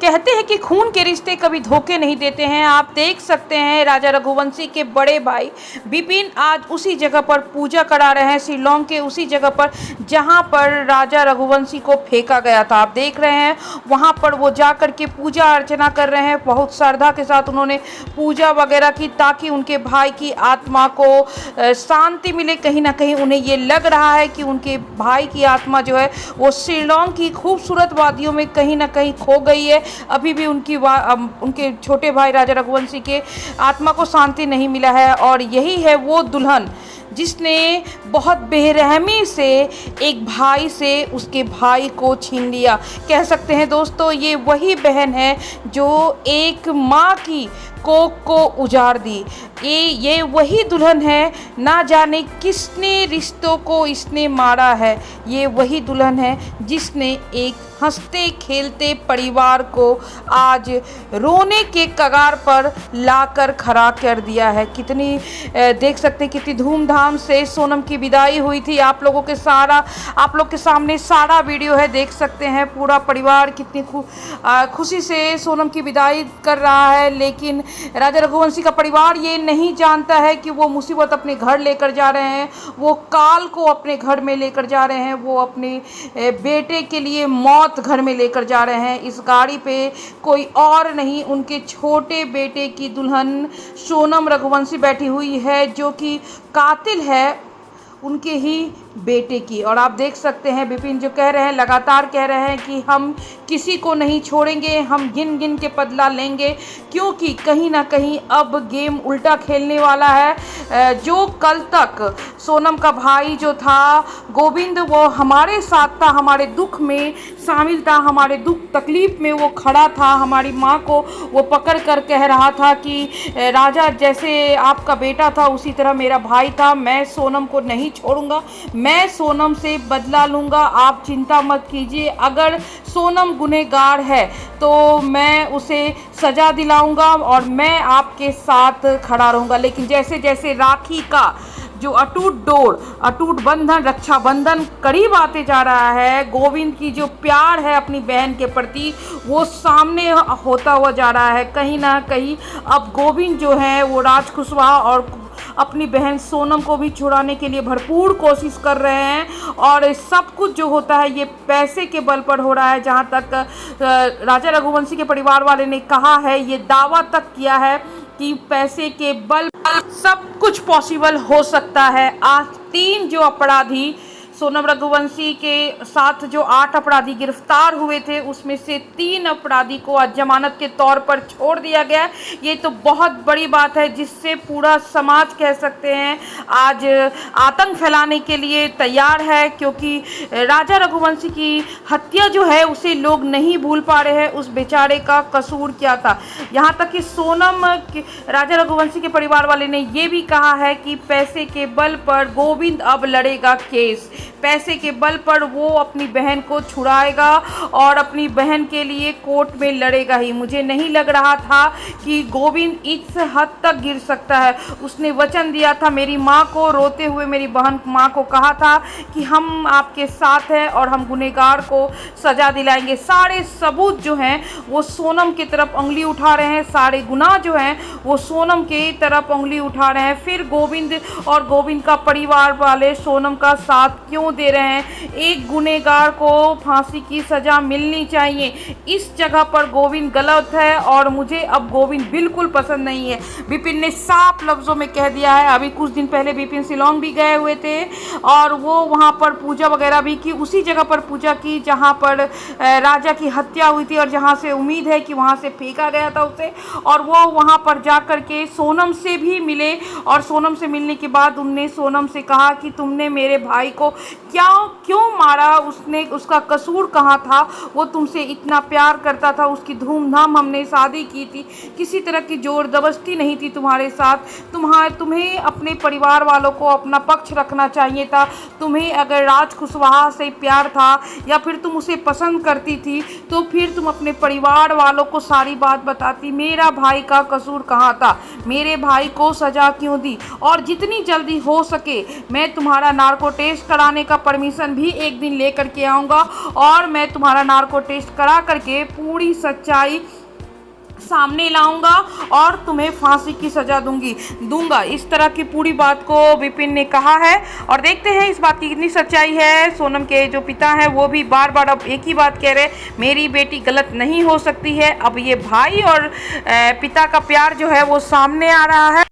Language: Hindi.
कहते हैं कि खून के रिश्ते कभी धोखे नहीं देते हैं। आप देख सकते हैं राजा रघुवंशी के बड़े भाई विपिन आज उसी जगह पर पूजा करा रहे हैं, शिलोंग के उसी जगह पर जहां पर राजा रघुवंशी को फेंका गया था। आप देख रहे हैं वहां पर वो जा कर के पूजा अर्चना कर रहे हैं। बहुत श्रद्धा के साथ उन्होंने पूजा वगैरह की ताकि उनके भाई की आत्मा को शांति मिले। कहीं ना कहीं उन्हें ये लग रहा है कि उनके भाई की आत्मा जो है वो शिलोंग की खूबसूरत वादियों में कहीं ना कहीं खो गई है। अभी भी उनके छोटे भाई राजा रघुवंशी के आत्मा को शांति नहीं मिला है। और यही है वो दुल्हन जिसने बहुत बेरहमी से एक भाई से उसके भाई को छीन लिया। कह सकते हैं दोस्तों ये वही बहन है जो एक माँ की कोख को उजाड़ दी। ये वही दुल्हन है, ना जाने किसने रिश्तों को इसने मारा है। ये वही दुल्हन है जिसने एक हंसते खेलते परिवार को आज रोने के कगार पर लाकर खड़ा कर दिया है। कितनी देख सकते हैं कितनी धूमधाम से सोनम की विदाई हुई थी। आप लोग के सामने सारा वीडियो है, देख सकते हैं पूरा परिवार कितनी खुशी से सोनम की विदाई कर रहा है। लेकिन राजा रघुवंशी का परिवार ये नहीं जानता है कि वो मुसीबत अपने घर लेकर जा रहे हैं, वो काल को अपने घर में लेकर जा रहे हैं, वो अपने बेटे के लिए मौत घर में लेकर जा रहे हैं। इस गाड़ी पे कोई और नहीं, उनके छोटे बेटे की दुल्हन सोनम रघुवंशी बैठी हुई है जो कि कातिल है उनके ही बेटे की। और आप देख सकते हैं विपिन जो कह रहे हैं, लगातार कह रहे हैं कि हम किसी को नहीं छोड़ेंगे, हम गिन गिन के बदला लेंगे, क्योंकि कहीं ना कहीं अब गेम उल्टा खेलने वाला है। जो कल तक सोनम का भाई जो था गोविंद वो हमारे साथ था, हमारे दुख में शामिल था, हमारे दुख तकलीफ़ में वो खड़ा था, हमारी माँ को वो पकड़ कर कह रहा था कि राजा जैसे आपका बेटा था उसी तरह मेरा भाई था, मैं सोनम को नहीं छोड़ूंगा, मैं सोनम से बदला लूँगा, आप चिंता मत कीजिए। अगर सोनम गुनहगार है तो मैं उसे सज़ा दिलाऊंगा और मैं आपके साथ खड़ा रहूँगा। लेकिन जैसे जैसे राखी का जो अटूट बंधन, रक्षाबंधन करीब आते जा रहा है, गोविंद की जो प्यार है अपनी बहन के प्रति वो सामने होता हुआ जा रहा है। कहीं ना कहीं अब गोविंद जो है वो राज कुशवाहा और अपनी बहन सोनम को भी छुड़ाने के लिए भरपूर कोशिश कर रहे हैं। और सब कुछ जो होता है ये पैसे के बल पर हो रहा है। जहाँ तक राजा रघुवंशी के परिवार वाले ने कहा है, ये दावा तक किया है कि पैसे के बल सब कुछ पॉसिबल हो सकता है। आज 3 जो अपराधी सोनम रघुवंशी के साथ जो 8 अपराधी गिरफ्तार हुए थे उसमें से 3 अपराधी को आज जमानत के तौर पर छोड़ दिया गया। ये तो बहुत बड़ी बात है जिससे पूरा समाज कह सकते हैं आज आतंक फैलाने के लिए तैयार है, क्योंकि राजा रघुवंशी की हत्या जो है उसे लोग नहीं भूल पा रहे हैं। उस बेचारे का कसूर क्या था। यहाँ तक कि राजा रघुवंशी के परिवार वाले ने ये भी कहा है कि पैसे के बल पर गोविंद अब लड़ेगा केस, पैसे के बल पर वो अपनी बहन को छुड़ाएगा और अपनी बहन के लिए कोर्ट में लड़ेगा ही। मुझे नहीं लग रहा था कि गोविंद इस हद तक गिर सकता है। उसने वचन दिया था मेरी माँ को, रोते हुए मेरी बहन माँ को कहा था कि हम आपके साथ हैं और हम गुनहगार को सज़ा दिलाएंगे। सारे सबूत जो हैं वो सोनम की तरफ उंगली उठा रहे हैं, सारे गुनाह जो हैं वो सोनम की तरफ उंगली उठा रहे हैं। फिर गोविंद और गोविंद का परिवार वाले सोनम का साथ क्यों दे रहे हैं। एक गुनहगार को फांसी की सज़ा मिलनी चाहिए। इस जगह पर गोविंद गलत है और मुझे अब गोविंद बिल्कुल पसंद नहीं है। विपिन ने साफ लफ्ज़ों में कह दिया है। अभी कुछ दिन पहले विपिन शिलोंग भी गए हुए थे और वो वहाँ पर पूजा वगैरह भी की, उसी जगह पर पूजा की जहाँ पर राजा की हत्या हुई थी और जहाँ से उम्मीद है कि वहाँ से फेंका गया था उसे। और वो वहाँ पर जा कर के सोनम से भी मिले और सोनम से मिलने के बाद उनने सोनम से कहा कि तुमने मेरे भाई को क्यों मारा, उसका कसूर कहाँ था, वो तुमसे इतना प्यार करता था, उसकी धूमधाम हमने शादी की थी, किसी तरह की जोर जबरदस्ती नहीं थी तुम्हारे साथ। तुम्हें अपने परिवार वालों को अपना पक्ष रखना चाहिए था। तुम्हें अगर राज कुशवाहा से प्यार था या फिर तुम उसे पसंद करती थी तो फिर तुम अपने परिवार वालों को सारी बात बताती। मेरा भाई का कसूर कहाँ था, मेरे भाई को सज़ा क्यों दी, और जितनी जल्दी हो सके मैं तुम्हारा नार्को टेस्ट कराने आने का परमिशन भी एक दिन ले करके आऊँगा और मैं तुम्हारा नार्को टेस्ट करा करके पूरी सच्चाई सामने लाऊंगा और तुम्हें फांसी की सज़ा दूंगा। इस तरह की पूरी बात को विपिन ने कहा है और देखते हैं इस बात की कितनी सच्चाई है। सोनम के जो पिता हैं वो भी बार बार अब एक ही बात कह रहे हैं, मेरी बेटी गलत नहीं हो सकती है। अब ये भाई और पिता का प्यार जो है वो सामने आ रहा है।